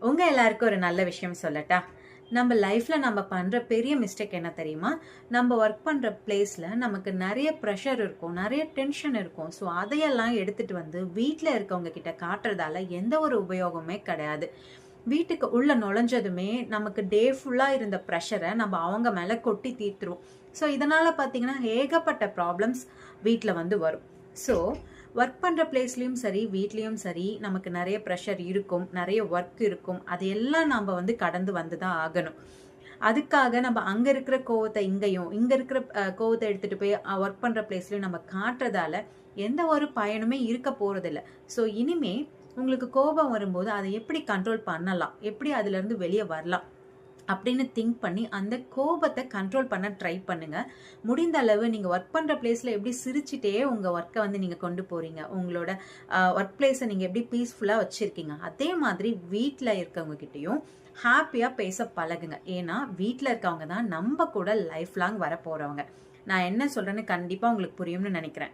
உங்க எல்லாருக்கும் ஒரு நல்ல விஷயம் சொல்லட்டா? நம்ம லைஃப்ல நம்ம பண்ற பெரிய மிஸ்டேக் என்ன தெரியுமா? நம்ம ஒர்க் பண்ற பிளேஸ்ல நமக்கு நிறைய ப்ரெஷர் இருக்கும், நிறைய டென்ஷன் இருக்கும். ஸோ அதையெல்லாம் எடுத்துட்டு வந்து வீட்ல இருக்கவங்க கிட்ட காட்டுறதால எந்த ஒரு உபயோகமே கிடையாது. வீட்டுக்கு உள்ள நுழைஞ்சதுமே நமக்கு டே ஃபுல்லா இருந்த ப்ரெஷரை நம்ம அவங்க மேல கொட்டி தீர்த்துரும். ஸோ இதனால பார்த்தீங்கன்னா ஏகப்பட்ட ப்ராப்ளம்ஸ் வீட்டில் வந்து வரும். ஸோ ஒர்க் பண்ணுற பிளேஸ்லையும் சரி வீட்லேயும் சரி நமக்கு நிறைய ப்ரெஷர் இருக்கும், நிறைய ஒர்க் இருக்கும். அது எல்லாம் நம்ம வந்து கடந்து வந்து தான் ஆகணும். அதுக்காக நம்ம அங்கே இருக்கிற கோவத்தை இங்கேயும், இங்கே இருக்கிற கோவத்தை எடுத்துகிட்டு போய் ஒர்க் பண்ணுற பிளேஸ்லையும் நம்ம காட்டுறதால எந்த ஒரு பயனுமே இருக்க போகிறதில்ல. ஸோ இனிமே உங்களுக்கு கோபம் வரும்போது அதை எப்படி கண்ட்ரோல் பண்ணலாம், எப்படி அதுலேருந்து வெளியே வரலாம் அப்படின்னு திங்க் பண்ணி அந்த கோபத்தை கண்ட்ரோல் பண்ண ட்ரை பண்ணுங்க. முடிந்த அளவு நீங்க ஒர்க் பண்ற பிளேஸ்ல எப்படி சிரிச்சுட்டே உங்க ஒர்க்கை வந்து நீங்க கொண்டு போறீங்க, உங்களோட ஒர்க் பிளேஸை நீங்க எப்படி பீஸ்ஃபுல்லா வச்சிருக்கீங்க, அதே மாதிரி வீட்டில் இருக்கவங்க கிட்டயும் ஹாப்பியா பேச பழகுங்க. ஏன்னா வீட்டில் இருக்கவங்க தான் நம்ம கூட லைஃப் லாங் வர போறவங்க. நான் என்ன சொல்றேன்னு கண்டிப்பா உங்களுக்கு புரியும்னு நினைக்கிறேன்.